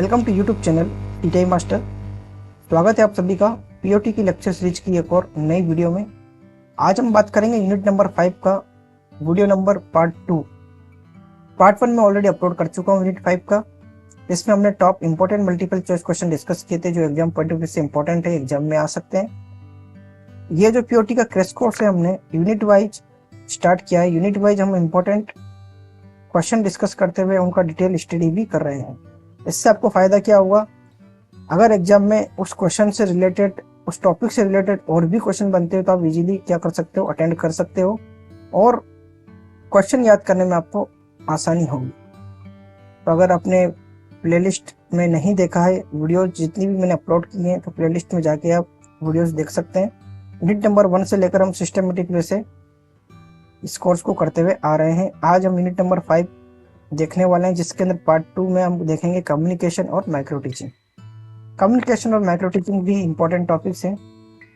Welcome to YouTube channel TTI master. स्वागत है आप सभी का पीओटी की लेक्चर सीरीज की एक और नई वीडियो में। आज हम बात करेंगे यूनिट नंबर 5 का वीडियो नंबर पार्ट 2। पार्ट 1 में ऑलरेडी अपलोड कर चुका हूँ यूनिट 5 का। इसमें हमने top important multiple choice question discuss किए थे जो एग्जाम पॉइंट ऑफ व्यू से इंपॉर्टेंट है, एग्जाम में आ सकते हैं। ये जो पीओटी का क्रैश कोर्स है हमने यूनिट वाइज स्टार्ट किया है। यूनिट वाइज हम इंपॉर्टेंट क्वेश्चन डिस्कस करते हुए उनका डिटेल स्टडी भी कर रहे हैं। इससे आपको फायदा क्या होगा, अगर एग्जाम में उस क्वेश्चन से रिलेटेड, उस टॉपिक से रिलेटेड और भी क्वेश्चन बनते हो तो आप इजीली क्या कर सकते हो, अटेंड कर सकते हो और क्वेश्चन याद करने में आपको आसानी होगी। तो अगर आपने प्लेलिस्ट में नहीं देखा है वीडियो जितनी भी मैंने अपलोड की हैं, तो प्लेलिस्ट में जाके आप वीडियोस देख सकते हैं। यूनिट नंबर 1 से लेकर हम सिस्टमेटिक वे से इस कोर्स को करते हुए आ रहे हैं। आज हम यूनिट नंबर 5 देखने वाले हैं, जिसके अंदर पार्ट 2 में हम देखेंगे कम्युनिकेशन और माइक्रो टीचिंग। कम्युनिकेशन और माइक्रो टीचिंग भी इंपॉर्टेंट टॉपिक्स हैं,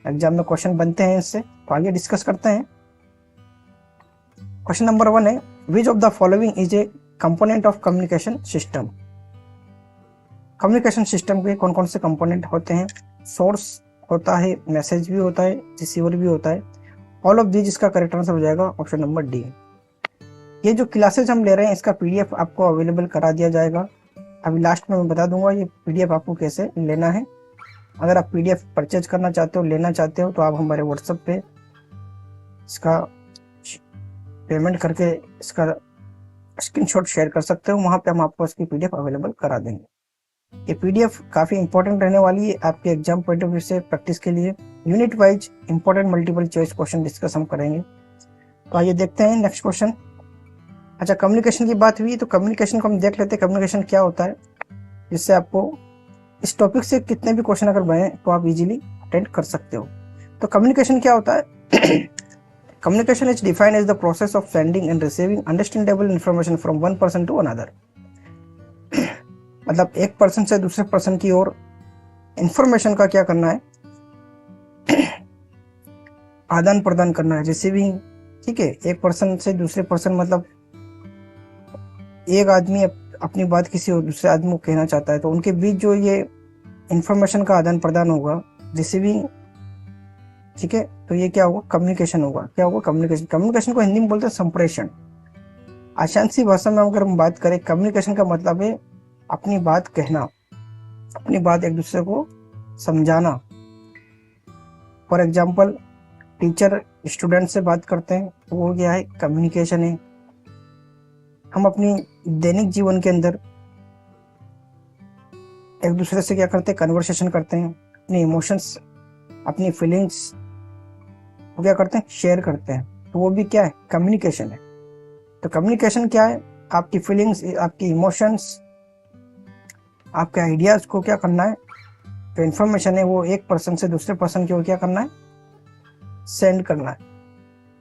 एग्जाम में क्वेश्चन बनते हैं इससे। तो आगे डिस्कस करते हैं। क्वेश्चन नंबर 1 है, which of the following is a component of communication system. Communication system के कौन कौन से कंपोनेंट होते हैं? सोर्स होता है, मैसेज भी होता है, रिसीवर भी होता है। ऑल ऑफ दीज इसका करेक्ट आंसर हो जाएगा ऑप्शन नंबर डी। ये जो क्लासेज हम ले रहे हैं इसका पीडीएफ आपको अवेलेबल करा दिया जाएगा। अभी लास्ट में मैं बता दूंगा ये पीडीएफ आपको कैसे लेना है। अगर आप पीडीएफ परचेज करना चाहते हो, लेना चाहते हो, तो आप हमारे व्हाट्सएप पे इसका पेमेंट करके इसका स्क्रीनशॉट शेयर कर सकते हो। वहाँ पे हम आपको इसकी पीडीएफ अवेलेबल करा देंगे। ये पीडीएफ काफ़ी इंपॉर्टेंट रहने वाली है आपके एग्जाम पॉइंट ऑफ व्यू से, प्रैक्टिस के लिए। Unit wise important multiple choice question discuss हम करेंगे। तो आइए देखते हैं नेक्स्ट क्वेश्चन। अच्छा, कम्युनिकेशन की बात हुई तो कम्युनिकेशन को हम देख लेते हैं कम्युनिकेशन क्या होता है, जिससे आपको इस टॉपिक से कितने भी क्वेश्चन अगर बने तो आप इजीली अटेंड कर सकते हो। तो कम्युनिकेशन क्या होता है? Communication is defined as the process of sending and receiving understandable information from one person to another. मतलब एक पर्सन से दूसरे पर्सन की ओर इंफॉर्मेशन का क्या करना है, आदान प्रदान करना है, रिसीविंग। ठीक है, एक पर्सन से दूसरे पर्सन मतलब एक आदमी अपनी बात किसी और दूसरे आदमी को कहना चाहता है तो उनके बीच जो ये इंफॉर्मेशन का आदान प्रदान होगा, रिसीविंग। ठीक है, तो ये क्या होगा? कम्युनिकेशन होगा। क्या होगा? कम्युनिकेशन। कम्युनिकेशन को हिंदी में बोलते हैं संप्रेषण। आसान सी भाषा में अगर हम बात करें, कम्युनिकेशन का मतलब है अपनी बात कहना, अपनी बात एक दूसरे को समझाना। फॉर एग्जाम्पल, टीचर स्टूडेंट से बात करते हैं तो वो क्या है? कम्युनिकेशन है। हम अपनी दैनिक जीवन के अंदर एक दूसरे से क्या करते हैं? कन्वर्सेशन करते हैं। अपने इमोशंस, अपनी फीलिंग्स वो क्या करते हैं? शेयर करते हैं। तो वो भी क्या है? कम्युनिकेशन है। तो कम्युनिकेशन क्या है? आपकी फीलिंग्स, आपकी इमोशंस, आपके आइडियाज को क्या करना है? तो इन्फॉर्मेशन है वो एक पर्सन से दूसरे पर्सन की ओर क्या करना है? सेंड करना है।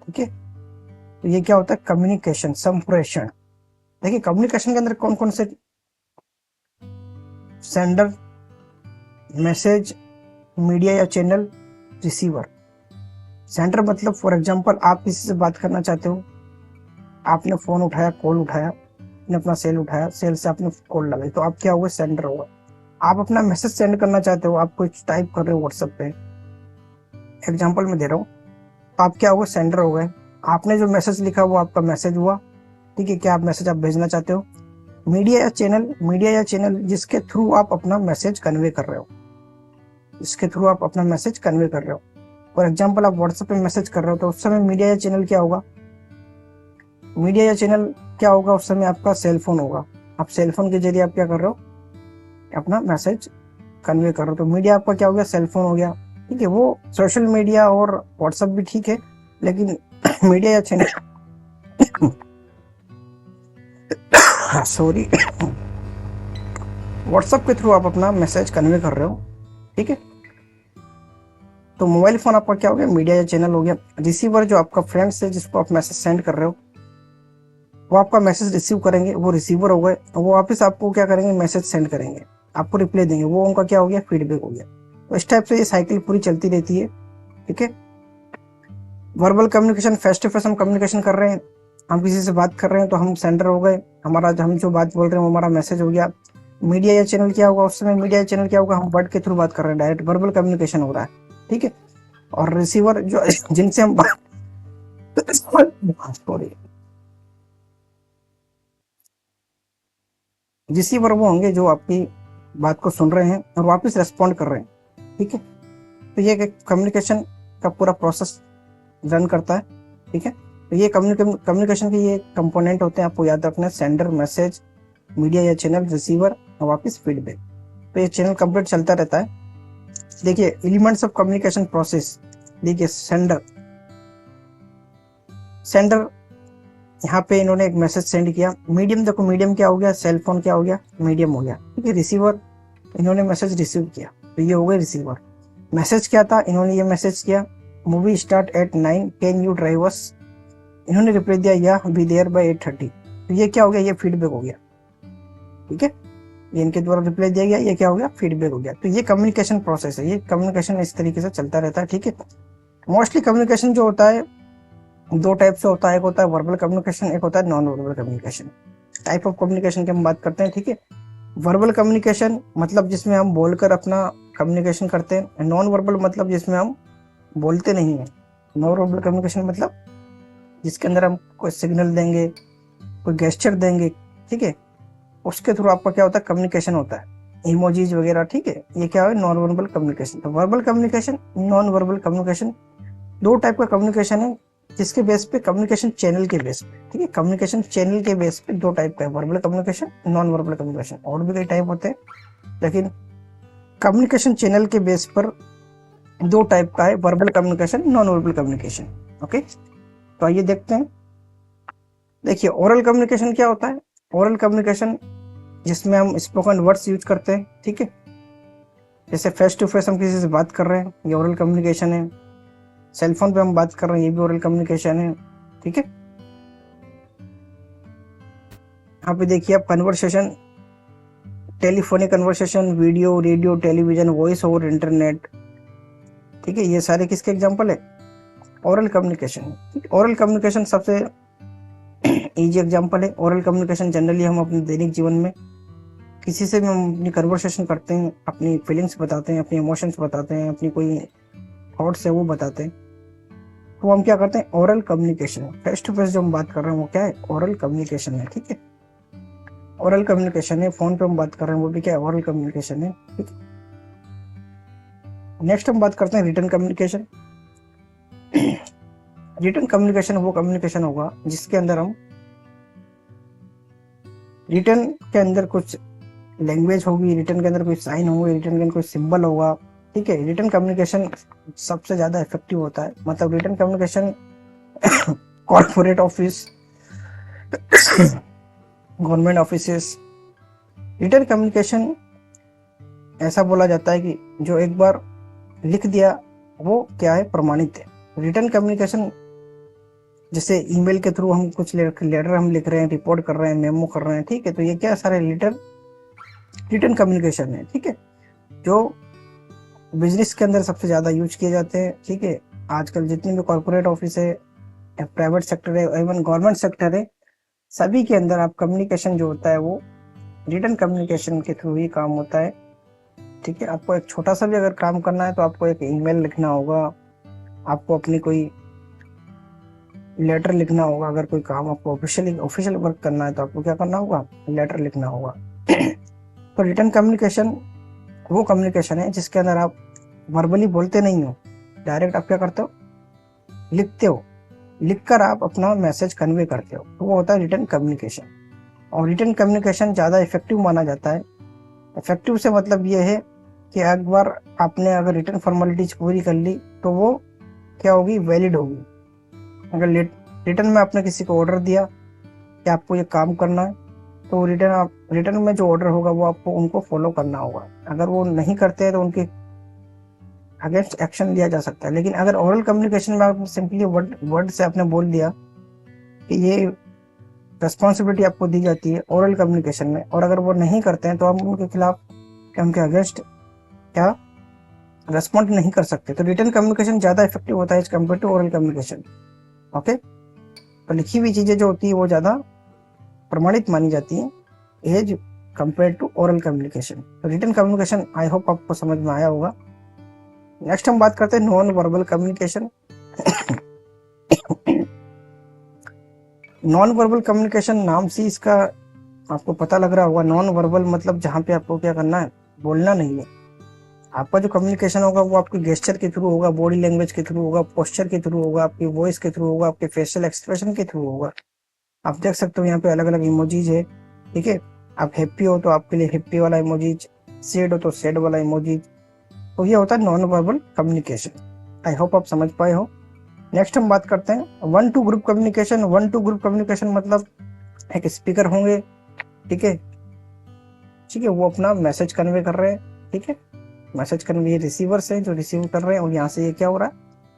ठीक है, तो ये क्या होता है? कम्युनिकेशन, संप्रेषण। देखिए, कम्युनिकेशन के अंदर कौन कौन से सेंडर, मैसेज, मीडिया या चैनल, रिसीवर। सेंडर मतलब फॉर एग्जांपल आप किसी से बात करना चाहते हो, आपने फोन उठाया, कॉल उठाया, आपने अपना सेल उठाया, सेल से आपने कॉल लगाई, तो आप क्या हुआ? सेंडर होगा। आप अपना मैसेज सेंड करना चाहते हो, आप कुछ टाइप कर रहे हो व्हाट्सएप पे, एग्जाम्पल में दे रहा हूँ, तो आप क्या हुआ? सेंडर हो गए। आपने जो मैसेज लिखा वो आपका मैसेज हुआ। ठीक है, क्या आप मैसेज आप भेजना चाहते हो? मीडिया या चैनल जिसके थ्रू आप अपना मैसेज कन्वे कर रहे हो, जिसके थ्रू आप अपना मैसेज कन्वे कर रहे हो। फॉर एग्जांपल, आप व्हाट्सएप पे मैसेज कर रहे हो तो उस समय मीडिया या चैनल क्या होगा? मीडिया या चैनल क्या होगा उस समय? आपका सेल फोन होगा। आप सेल फोन के जरिए आप क्या कर रहे हो? अपना मैसेज कन्वे कर रहे हो। तो मीडिया आपका क्या हो गया? सेल फोन हो गया। ठीक है, वो सोशल मीडिया और व्हाट्सएप भी ठीक है, लेकिन मीडिया या चैनल सॉरी व्हाट्सएप के थ्रू आप अपना मैसेज कन्वे कर रहे हो। ठीक है, तो मोबाइल फोन आपका क्या हो गया? मीडिया या चैनल हो गया। रिसीवर जो आपका फ्रेंड्स है जिसको आप मैसेज सेंड कर रहे हो, वो आपका मैसेज रिसीव करेंगे, वो रिसीवर हो गए। वो वापस आपको क्या करेंगे? मैसेज सेंड करेंगे, आपको रिप्लाई देंगे, वो उनका क्या हो गया? फीडबैक हो गया। तो इस टाइप से ये साइकिल पूरी चलती रहती है। ठीक है, verbal communication, face to face हम कम्युनिकेशन कर रहे हैं, हम किसी से बात कर रहे हैं तो हम सेंडर हो गए, हमारा हम जो बात बोल रहे हैं वो हमारा मैसेज हो गया। मीडिया या चैनल क्या होगा, उस समय मीडिया या चैनल क्या होगा, हम वर्ड के थ्रू बात कर रहे हैं, डायरेक्ट वर्बल कम्युनिकेशन हो रहा है, ठीक है। और रिसीवर जो जिनसे हम सॉरी, रिसीवर वो होंगे जो आपकी बात को सुन रहे हैं और वापस रेस्पॉन्ड कर रहे हैं, ठीक है। तो ये कम्युनिकेशन का पूरा प्रोसेस रन करता है, ठीक है। तो ये कम्युनिकेशन के ये कंपोनेंट होते हैं, आपको याद रखना है, सेंडर, मैसेज, मीडिया या चैनल, रिसीवर और वापस फीडबैक। तो ये चैनल कंप्लीट चलता रहता है। देखिए एलिमेंट्स ऑफ कम्युनिकेशन प्रोसेस, देखिए सेंडर यहाँ पे इन्होंने एक मैसेज सेंड किया। मीडियम, देखो मीडियम क्या हो गया, सेल फोन क्या हो गया, मीडियम हो गया, ठीक है। रिसीवर, इन्होंने मैसेज रिसीव किया, तो ये हो गया रिसीवर। मैसेज क्या था, इन्होंने ये मैसेज किया, movie start at 9, can you drive अस। इन्होंने रिप्लाई दिया या बी देयर बाय 8:30। तो ये क्या हो गया, ये फीडबैक हो गया, ठीक है। ये इनके द्वारा रिप्लाई दिया गया, ये क्या हो गया, फीडबैक हो गया। तो ये कम्युनिकेशन प्रोसेस है, ये कम्युनिकेशन इस तरीके से चलता रहता है, ठीक है। मोस्टली कम्युनिकेशन जो होता है दो टाइप से होता है, एक होता है वर्बल कम्युनिकेशन, एक होता है non verbal communication. Type of communication की हम बात करते हैं, ठीक है। वर्बल कम्युनिकेशन मतलब जिसमें हम बोलकर अपना कम्युनिकेशन करते हैं। नॉन वर्बल मतलब जिसमें हम बोलते नहीं है। नॉन वर्बल कम्युनिकेशन मतलब जिसके अंदर हम कोई सिग्नल देंगे, कोई गेस्चर देंगे, ठीक है, उसके थ्रू आपका क्या होता है, कम्युनिकेशन होता है, इमोजीज वगैरह, ठीक है। ये क्या है, नॉन वर्बल कम्युनिकेशन। तो verbal communication, non verbal communication, दो टाइप का कम्युनिकेशन है, जिसके बेस पे, कम्युनिकेशन चैनल के बेस पे, ठीक है। कम्युनिकेशन चैनल के बेस पे दो टाइप का है, verbal communication, non verbal communication. और भी कई टाइप होते हैं, लेकिन कम्युनिकेशन चैनल के बेस पर दो टाइप का है, verbal communication, non verbal communication, okay. तो आइए देखते हैं। देखिए ओरल कम्युनिकेशन क्या होता है। ओरल कम्युनिकेशन जिसमें हम स्पोकन वर्ड्स यूज करते हैं, ठीक है। जैसे फेस टू फेस हम किसी से बात कर रहे हैं, ये ओरल कम्युनिकेशन है। सेल फोन पे हम बात कर रहे हैं, ये भी ओरल कम्युनिकेशन है, ठीक है। यहाँ पे देखिए आप conversation, telephonic conversation, video, radio, television, voice over internet, ठीक है। ये सारे किसके एग्जांपल है, ओरल कम्युनिकेशन। ओरल कम्युनिकेशन सबसे इजी एग्जांपल है। ओरल कम्युनिकेशन जनरली हम अपने दैनिक जीवन में किसी से भी हम अपनी कन्वर्सेशन करते हैं, अपनी फीलिंग्स बताते हैं, अपने इमोशंस बताते हैं, अपनी कोई थॉट्स है वो बताते हैं, तो हम क्या करते हैं, oral communication. Face to face जो हम बात कर रहे हैं वो क्या है, ओरल कम्युनिकेशन है, ठीक है। ओरल कम्युनिकेशन है। फोन पे हम बात कर रहे हैं वो भी क्या है, ओरल कम्युनिकेशन है, ठीक है। नेक्स्ट हम बात करते हैं रिटन कम्युनिकेशन। रिटन कम्युनिकेशन वो कम्युनिकेशन होगा जिसके अंदर हम, रिटन के अंदर कुछ लैंग्वेज होगी, रिटन के अंदर कोई साइन होंगे, रिटन के अंदर कोई सिंबल होगा, ठीक है। रिटन कम्युनिकेशन सबसे ज्यादा इफेक्टिव होता है। मतलब written communication corporate office, government offices, written communication ऐसा बोला जाता है कि जो एक बार लिख दिया वो क्या है, प्रमाणित है। रिटन कम्युनिकेशन जैसे ईमेल के थ्रू हम कुछ लेटर हम लिख रहे हैं, रिपोर्ट कर रहे हैं, मेमो कर रहे हैं, ठीक है। तो ये क्या सारे रिटन कम्युनिकेशन है, ठीक है, जो बिजनेस के अंदर सबसे ज्यादा यूज किए जाते हैं, ठीक है। आजकल जितनी भी कॉर्पोरेट ऑफिस है, प्राइवेट सेक्टर है, इवन गवर्नमेंट सेक्टर है, सभी के अंदर आप कम्युनिकेशन जो होता है वो रिटन कम्युनिकेशन के थ्रू ही काम होता है, ठीक है। आपको एक छोटा सा भी अगर काम करना है तो आपको एक ईमेल लिखना होगा, आपको अपनी कोई लेटर लिखना होगा। अगर कोई काम आपको ऑफिशियल वर्क करना है तो आपको क्या करना होगा, लेटर लिखना होगा। तो रिटन कम्युनिकेशन वो कम्युनिकेशन है जिसके अंदर आप वर्बली बोलते नहीं हो, डायरेक्ट आप क्या करते हो, लिखते हो, लिखकर आप अपना मैसेज कन्वे करते हो, तो वो होता है रिटन कम्युनिकेशन। और रिटन कम्युनिकेशन ज़्यादा इफेक्टिव माना जाता है। इफेक्टिव से मतलब ये है कि एक बार आपने अगर रिटन फॉर्मेलिटीज पूरी कर ली तो वो क्या होगी, वैलिड होगी। अगर रिटन में आपने किसी को ऑर्डर दिया कि आपको ये काम करना है, तो रिटन में जो ऑर्डर होगा वो आपको उनको फॉलो करना होगा। अगर वो नहीं करते हैं तो उनके अगेंस्ट एक्शन लिया जा सकता है। लेकिन अगर ओरल कम्युनिकेशन में आप सिंपली वर्ड से आपने बोल दिया कि ये रिस्पॉन्सिबिलिटी आपको दी जाती है ओरल कम्युनिकेशन में, और अगर वो नहीं करते हैं तो हम उनके खिलाफ, उनके अगेंस्ट क्या रेस्पॉन्ड नहीं कर सकते। तो रिटन कम्युनिकेशन ज्यादा इफेक्टिव होता है as compare to oral communication, okay. तो लिखी हुई चीजें जो होती है वो ज्यादा प्रमाणित मानी जाती है as compare to oral communication. Written communication I hope आपको समझ में आया होगा। नेक्स्ट हम बात करते हैं non verbal communication. Non verbal communication नाम से इसका आपको पता लग रहा होगा। नॉन वर्बल मतलब जहाँ पे आपको क्या करना है, बोलना नहीं है। आपका जो कम्युनिकेशन होगा वो आपके गेस्चर के थ्रू होगा, बॉडी लैंग्वेज के थ्रू होगा, पोस्चर के थ्रू होगा, आपकी वॉइस के थ्रू होगा, आपके फेशियल एक्सप्रेशन के थ्रू होगा। आप देख सकते हो यहाँ पे अलग अलग इमोजीज है, ठीक है। आप हैप्पी हो तो आपके लिए हैप्पी वाला इमोजीज, सैड हो तो सैड वाला इमोजीज। तो ये होता है non verbal communication. I hope आप समझ पाए हो। नेक्स्ट हम बात करते हैं one to group communication. One to group communication मतलब एक स्पीकर होंगे, ठीक है, ठीक है, वो अपना मैसेज कन्वे कर रहे हैं, ठीक है। मैसेज कन्वे, ये रिसीवर्स हैं जो रिसीव कर रहे हैं, और यहाँ से ये क्या हो रहा है,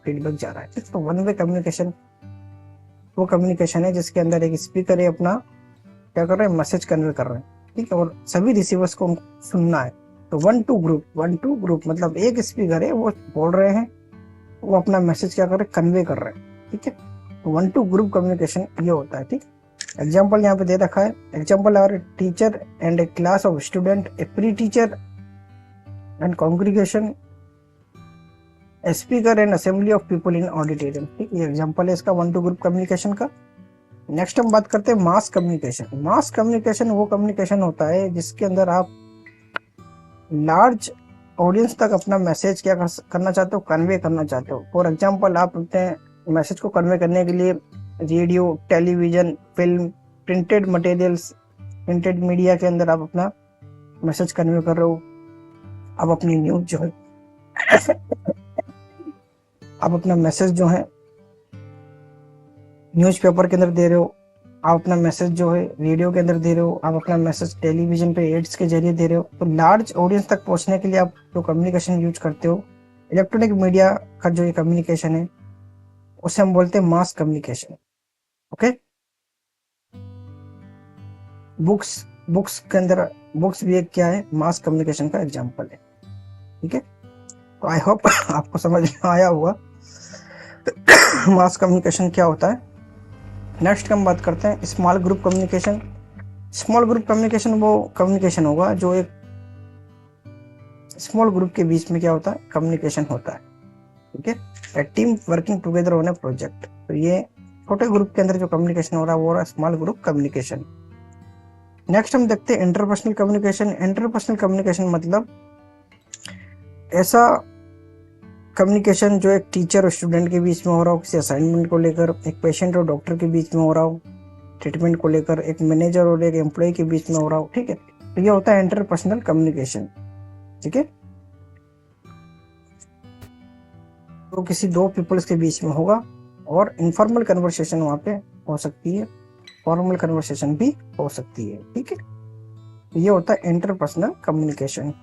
फीडबैक जा रहा है। तो वन वे कम्युनिकेशन वो कम्युनिकेशन है जिसके अंदर एक स्पीकर है अपना क्या कर रहे हैं, मैसेज कन्वे कर रहे हैं, ठीक है, और सभी रिसीवर्स को सुनना है। तो वन टू ग्रुप मतलब एक स्पीकर है, वो बोल रहे हैं, वो अपना मैसेज क्या कर रहे हैं, कन्वे कर रहे हैं, ठीक है। वन टू ग्रुप कम्युनिकेशन ये होता है, ठीक। एग्जाम्पल यहाँ पे दे रखा है। Example are teacher and a class of student, a preacher and congregation, a speaker and assembly of people in auditorium, ठीक। ये एग्जाम्पल है इसका वन टू ग्रुप कम्युनिकेशन का। नेक्स्ट हम बात करते हैं मास कम्युनिकेशन। मास कम्युनिकेशन वो कम्युनिकेशन होता है जिसके अंदर आप लार्ज ऑडियंस तक अपना मैसेज क्या करना चाहते हो, कन्वे करना चाहते हो। फॉर एग्जाम्पल आप अपने मैसेज को कन्वे करने के लिए radio, television, film, printed materials, printed media के अंदर आप अपना मैसेज कन्वे कर रहे हो। आप अपनी न्यूज जो है आप अपना मैसेज जो है न्यूज़पेपर के अंदर दे रहे हो, आप अपना मैसेज जो है रेडियो के अंदर दे रहे हो, आप अपना मैसेज टेलीविजन पे एड्स के जरिए दे रहे हो। तो लार्ज ऑडियंस तक पहुंचने के लिए आप जो कम्युनिकेशन यूज करते हो, इलेक्ट्रॉनिक मीडिया का जो ये कम्युनिकेशन है उसे हम बोलते हैं मास कम्युनिकेशन, ओके। बुक्स के अंदर, बुक्स भी एक क्या है, मास कम्युनिकेशन का एग्जाम्पल है, ठीक है। तो आई होप आपको समझ में आया होगा मास कम्युनिकेशन क्या होता है। नेक्स्ट हम बात करते हैं small group communication. Small group communication वो कम्युनिकेशन होगा जो एक स्मॉल ग्रुप के बीच में क्या होता है, कम्युनिकेशन होता है, ठीक है। A team working together on a project. तो ये छोटे ग्रुप के अंदर जो कम्युनिकेशन हो रहा है वो हो रहा है स्मॉल ग्रुप कम्युनिकेशन। नेक्स्ट हम देखते हैं इंटरपर्सनल कम्युनिकेशन। इंटरपर्सनल कम्युनिकेशन मतलब ऐसा कम्युनिकेशन जो एक टीचर और स्टूडेंट के बीच में हो रहा हो, किसी असाइनमेंट को लेकर, एक पेशेंट और डॉक्टर के बीच में हो रहा हो, ट्रीटमेंट को लेकर, एक मैनेजर और एक एम्प्लॉय के बीच में हो रहा हो, ठीक है। तो ये होता है इंटरपर्सनल कम्युनिकेशन, ठीक है। तो किसी दो पीपल्स के बीच में होगा, और इनफॉर्मल कन्वर्सेशन वहां पे हो सकती है, फॉर्मल कन्वर्सेशन भी हो सकती है, ठीक है। तो ये होता है इंटरपर्सनल कम्युनिकेशन।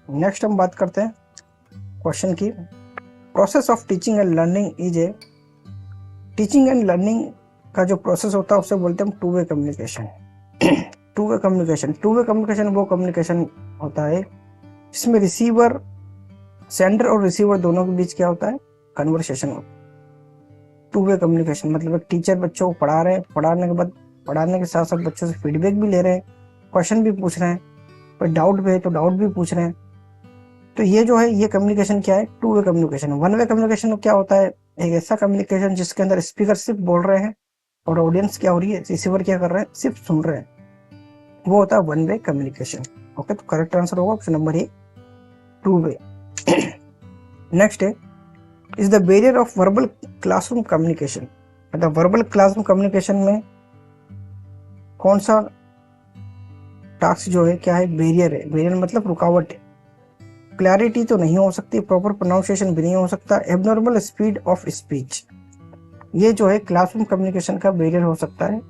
नेक्स्ट हम बात करते हैं क्वेश्चन की। Process of teaching and learning is a, teaching and learning का जो प्रोसेस होता है उसे बोलते हैं two way communication. Two way communication वो कम्युनिकेशन होता है जिसमें रिसीवर, सेंडर और रिसीवर दोनों के बीच क्या होता है, कन्वर्सेशन होता है। टू वे कम्युनिकेशन मतलब एक टीचर बच्चों को पढ़ा रहे हैं, पढ़ाने के साथ साथ बच्चों से फीडबैक भी ले रहे हैं, क्वेश्चन भी पूछ रहे हैं, कोई डाउट भी है तो डाउट भी पूछ रहे हैं। तो ये जो है, ये कम्युनिकेशन क्या है, two way communication. One way communication क्या होता है, एक ऐसा कम्युनिकेशन जिसके अंदर स्पीकर सिर्फ बोल रहे हैं और ऑडियंस क्या हो रही है, रिसीवर क्या कर रहे हैं, सिर्फ सुन रहे हैं, वो होता है वन वे कम्युनिकेशन, ओके। तो करेक्ट आंसर होगा option number A, two way. Next है is the barrier of verbal classroom communication. मतलब वर्बल क्लासरूम कम्युनिकेशन में कौन सा टास्क जो है, क्या है, बैरियर है। बैरियर मतलब रुकावट है। क्लैरिटी तो नहीं हो सकती, प्रॉपर प्रोनाउंसिएशन भी नहीं हो सकता, एबनॉर्मल स्पीड ऑफ स्पीच, ये जो है क्लासरूम कम्युनिकेशन का बैरियर हो सकता है,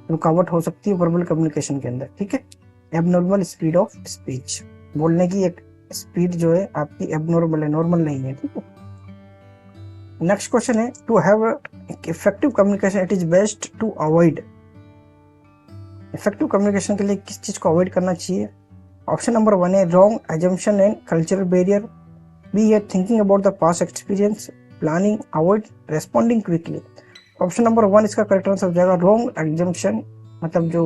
रुकावट हो सकती है वर्बल कम्युनिकेशन के अंदर, ठीक है। एबनॉर्मल स्पीड ऑफ स्पीच, बोलने की एक स्पीड जो है आपकी एबनॉर्मल है, नॉर्मल नहीं है, ठीक है। नेक्स्ट क्वेश्चन है to have effective communication it is best to avoid. Effective communication के लिए किस चीज को अवॉइड करना चाहिए। ऑप्शन नंबर 1 है wrong assumption and cultural barrier, B है thinking about the past experience, planning, avoid responding quickly. Option number 1 इसका करेक्ट आंसर हो जाएगा रॉन्ग एजम्पशन, मतलब जो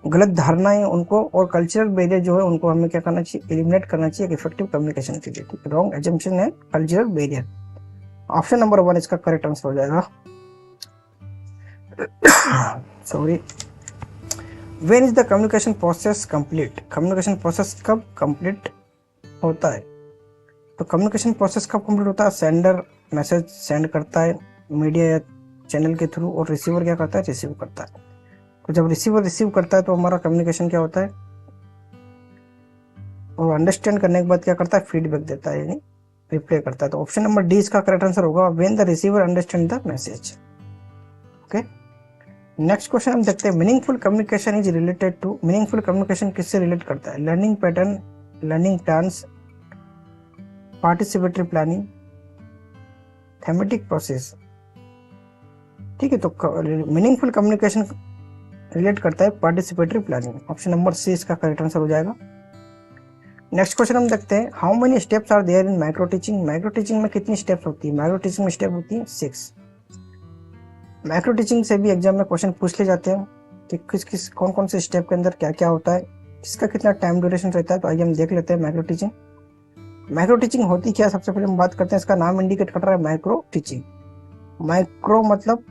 गलत धारणाएं उनको और कल्चरल बैरियर जो है उनको हमें क्या करना चाहिए, एलिमिनेट करना चाहिए इफेक्टिव कम्युनिकेशन के लिए। ठीक है, रॉन्ग एजम्पशन है कल्चरल बैरियर। ऑप्शन नंबर 1 इसका करेक्ट आंसर हो जाएगा। Sorry. When is the communication process complete? Communication process कब कंप्लीट होता है? तो कम्युनिकेशन प्रोसेस कब कंप्लीट होता है? सेंडर मैसेज सेंड करता है मीडिया या चैनल के थ्रू, और रिसीवर क्या करता है, रिसीव करता है। तो जब रिसीवर रिसीव करता है तो हमारा कम्युनिकेशन क्या होता है, और अंडरस्टैंड करने के बाद क्या करता है, फीडबैक देता है, यानी रिप्लाई करता है। तो ऑप्शन नंबर डी इसका करेक्ट आंसर होगा, when the receiver understand the message. Okay, next question हम देखते हैं, meaningful communication is related to. Meaningful communication किससे रिलेट करता है? Learning pattern, learning plans, participatory planning, thematic process. ठीक है, तो मीनिंगफुल कम्युनिकेशन रिलेट करता है participatory planning. Option number C इसका करेक्ट आंसर हो जाएगा। नेक्स्ट क्वेश्चन हम देखते हैं, how many steps are there in micro teaching? Micro teaching में कितनी स्टेप्स होती है? माइक्रो टीचिंग में स्टेप होती है 6। माइक्रो टीचिंग से भी एग्जाम में क्वेश्चन पूछ ले जाते हैं कि किस किस कौन कौन से स्टेप के अंदर क्या क्या होता है, किसका कितना टाइम ड्यूरेशन रहता है। तो आइए हम देख लेते हैं माइक्रो टीचिंग। माइक्रो टीचिंग होती क्या? सबसे पहले हम बात करते हैं, इसका नाम इंडिकेट कर रहा है माइक्रो टीचिंग। माइक्रो मतलब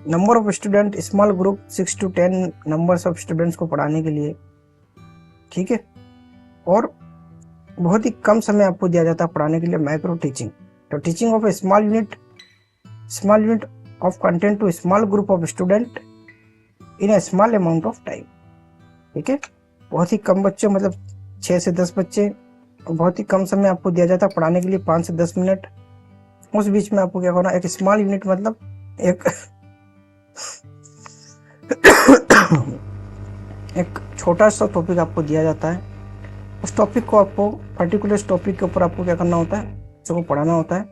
number of student, small group 6 to 10 numbers of students को पढ़ाने के लिए। ठीक है, और बहुत ही कम समय आपको दिया जाता है पढ़ाने के लिए, माइक्रो टीचिंग। तो teaching of a small unit of content to small group of student in a small amount of time. ठीक है, बहुत ही कम बच्चे, मतलब 6 से 10 बच्चे, बहुत ही कम समय आपको दिया जाता है पढ़ाने के लिए, 5 से 10 मिनट। उस बीच में आपको क्या करना, एक स्मॉल यूनिट मतलब एक एक छोटा सा टॉपिक आपको दिया जाता है। उस टॉपिक को आपको, पर्टिकुलर टॉपिक के ऊपर आपको क्या करना होता है, बच्चों को पढ़ाना होता है।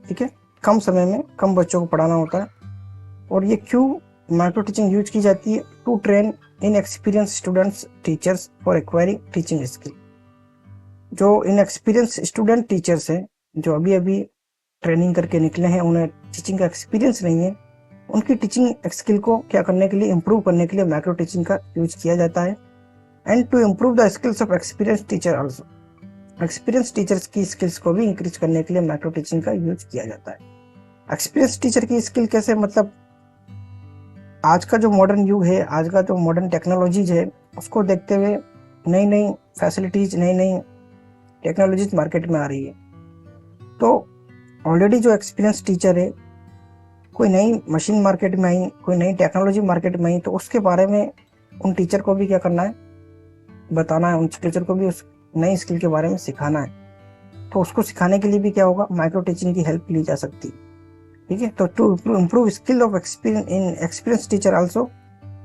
ठीक है, कम समय में कम बच्चों को पढ़ाना होता है। और ये क्यों माइक्रो टीचिंग यूज की जाती है? To train in experience students teachers for acquiring teaching skill. जो इन एक्सपीरियंस स्टूडेंट टीचर्स हैं, जो अभी अभी ट्रेनिंग करके निकले हैं, उन्हें टीचिंग का एक्सपीरियंस नहीं है, उनकी टीचिंग स्किल को क्या करने के लिए, इम्प्रूव करने के लिए माइक्रो टीचिंग का यूज किया जाता है। And to improve the skills of experience teacher also. Experience teachers की स्किल्स को भी इंक्रीज करने के लिए माइक्रो टीचिंग का यूज किया जाता है। एक्सपीरियंस टीचर की स्किल कैसे, मतलब आज का जो मॉडर्न युग है, आज का जो मॉडर्न टेक्नोलॉजीज है, उसको देखते हुए नई नई फैसिलिटीज, नई नई टेक्नोलॉजीज मार्केट में आ रही है। तो ऑलरेडी जो एक्सपीरियंस टीचर है, कोई नई मशीन मार्केट में आई, कोई नई टेक्नोलॉजी मार्केट में आई, तो उसके बारे में उन टीचर को भी क्या करना है, बताना है। उन टीचर को भी उस नई स्किल के बारे में सिखाना है। तो उसको सिखाने के लिए भी क्या होगा, माइक्रो टीचिंग की हेल्प ली जा सकती है। ठीक है, तो to improve skill of experience in experience teacher also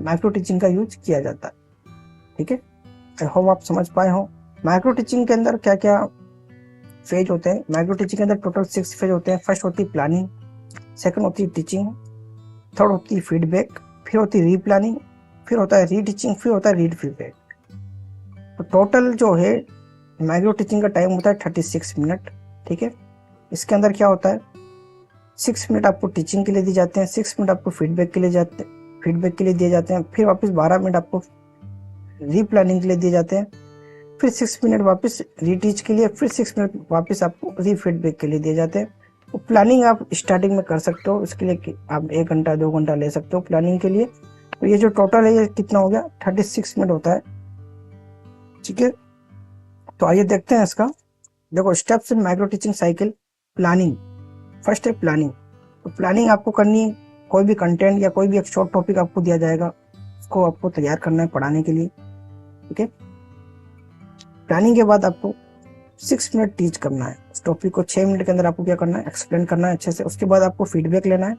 micro teaching का यूज किया जाता है। ठीक है, आई होप आप समझ पाए हो। माइक्रो टीचिंग के अंदर क्या क्या फेज होते हैं? माइक्रो टीचिंग के अंदर टोटल 6 फेज होते हैं। फर्स्ट होती है प्लानिंग, सेकंड होती है टीचिंग, थर्ड होती है फीडबैक, फिर होती है रीप्लानिंग, फिर होता है रीटीचिंग, फिर होता है रीड फीडबैक। तो टोटल जो है माइक्रो टीचिंग का टाइम होता है 36 मिनट। ठीक है, इसके अंदर क्या होता है, 6 मिनट आपको टीचिंग के लिए दिए जाते हैं, 6 मिनट आपको फीडबैक के लिए दिए जाते हैं, फिर वापस 12 मिनट आपको रीप्लानिंग के लिए दिए जाते हैं, फिर 6 मिनट वापस रीटीच के लिए, फिर 6 मिनट वापस आपको रीफीडबैक के लिए दिए जाते हैं। तो प्लानिंग आप स्टार्टिंग में कर सकते हो, इसके लिए आप 1 घंटा 2 घंटा ले सकते हो प्लानिंग के लिए। तो ये जो टोटल है ये कितना हो गया, 36 मिनट होता है। ठीक है, तो आइए देखते हैं इसका। देखो, steps in micro teaching cycle. Planning, first है प्लानिंग। तो प्लानिंग आपको करनी है, कोई भी कंटेंट या कोई भी एक शॉर्ट टॉपिक आपको दिया जाएगा, उसको आपको तैयार करना है पढ़ाने के लिए। ठीक है, प्लानिंग के बाद आपको 6 मिनट टीच करना है। उस टॉपिक को 6 मिनट के अंदर आपको क्या करना है, एक्सप्लेन करना है अच्छे से। उसके बाद आपको फीडबैक लेना है।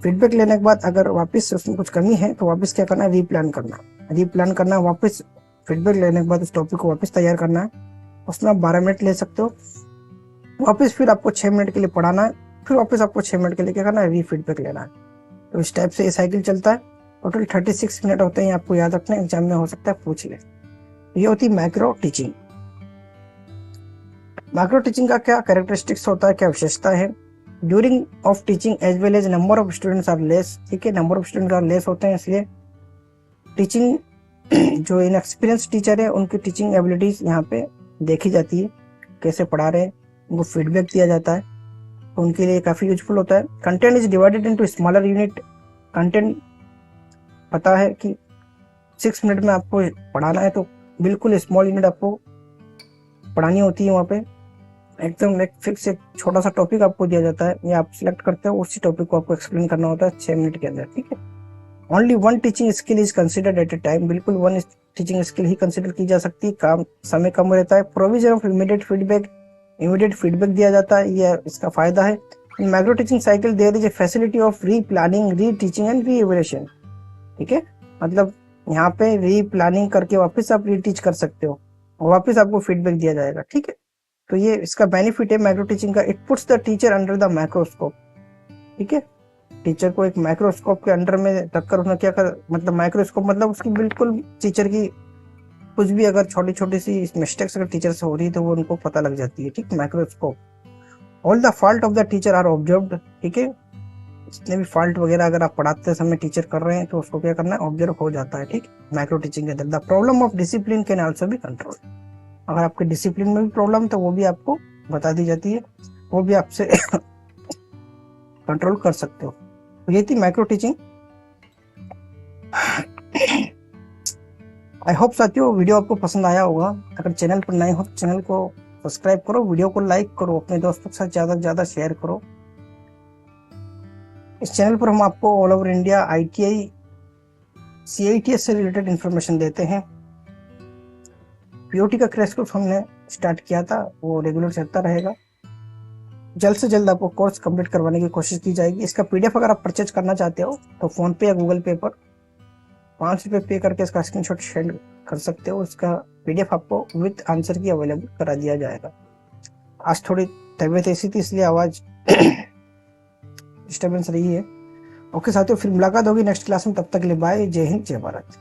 फीडबैक लेने के बाद अगर वापस उसमें कुछ कमी है तो वापस क्या करना है, रीप्लान करना है। वापस फीडबैक लेने के बाद उस टॉपिक को वापस तैयार करना है। उसमें आप 12 मिनट ले सकते हो। वापस फिर आपको 6 मिनट के लिए पढ़ाना है, फिर वापस आपको 6 मिनट के लिए क्या करना है, रीफीडबैक लेना है। तो इस टाइप से ये साइकिल चलता है। टोटल 36 मिनट होते हैं, आपको याद रखना है, एग्जाम में हो सकता है पूछ ले। ये होती है माइक्रो टीचिंग। माइक्रो टीचिंग का क्या कैरेक्टरिस्टिक्स होता है, क्या विशेषता है? During of teaching as well as number of students are less. ठीक है, number of student are less होते हैं, इसलिए टीचिंग जो इनएक्सपीरियंस टीचर है उनकी टीचिंग एबिलिटीज यहाँ पे देखी जाती है, कैसे पढ़ा रहे हैं, उनको फीडबैक दिया जाता है, तो उनके लिए काफ़ी यूजफुल होता है। Content is divided into smaller unit. Content पता है कि 6 मिनट में आपको पढ़ाना है, तो बिल्कुल स्मॉल यूनिट आपको पढ़ानी होती है। वहाँ पे एकदम एक फिक्स एक छोटा सा टॉपिक आपको दिया जाता है, या आप सिलेक्ट करते हो, उसी टॉपिक को आपको एक्सप्लेन करना होता है 6 मिनट के अंदर, ठीक है। Only one teaching skill is considered at A time. बिल्कुल वन टीचिंग स्किल ही कंसिडर की जा सकती है। काम समय कम रहता है। प्रोविजन ऑफ इमीडिएट फीडबैक दिया जाता है, यह इसका फायदा है। In micro teaching cycle there is a facility of re planning, re teaching and re evaluation, ठीक है। मतलब यहाँ पे री प्लानिंग करके वापस आप री टीच कर सकते हो और वापस आपको फीडबैक दिया जाएगा, ठीक है। तो ये इसका बेनिफिट है माइक्रो टीचिंग का। It puts the teacher under the microscope, ठीक है। टीचर को एक माइक्रोस्कोप के अंडर में रखकर उसने क्या कर, मतलब माइक्रोस्कोप मतलब उसकी बिल्कुल टीचर की कुछ भी अगर छोटी छोटी सी मिस्टेक्स अगर टीचर से हो रही है तो वो उनको पता लग जाती है, ठीक। Microscope. All the fault of the teacher are observed, ठीक है। जितने भी फॉल्ट वगैरह अगर आप पढ़ाते समय टीचर कर रहे हैं तो उसको क्या करना है, ऑब्जर्व हो जाता है, ठीक। माइक्रो टीचिंग के अंदर the problem of discipline can also be control. अगर आपके डिसिप्लिन में भी प्रॉब्लम तो वो भी आपको बता दी जाती है, वो भी आपसे कंट्रोल कर सकते हो। तो ये थी माइक्रो टीचिंग। आई होप साथियों वीडियो आपको पसंद आया होगा। अगर चैनल पर नए हो तो चैनल को सब्सक्राइब करो, वीडियो को लाइक करो, अपने दोस्तों के साथ ज्यादा से ज्यादा शेयर करो। इस चैनल पर हम आपको all over India ITI CITS से रिलेटेड इंफॉर्मेशन देते हैं। POT का क्रैश कोर्स हमने स्टार्ट किया था, वो रेगुलर चलता रहेगा। जल्द से जल्द आपको कोर्स कंप्लीट करवाने की कोशिश की जाएगी। इसका PDF अगर आप परचेज करना चाहते हो तो फोन पे या गूगल पे पर 5 रुपये पे करके इसका स्क्रीनशॉट सेंड कर सकते हो। इसका PDF आपको विद आंसर की अवेलेबल करा दिया जाएगा। आज थोड़ी तबीयत ऐसी थी इसलिए आवाज डिस्टर्बेंस रही है। ओके साथियों, फिर मुलाकात होगी नेक्स्ट क्लास में। तब तक के लिए बाय, जय हिंद, जय भारत।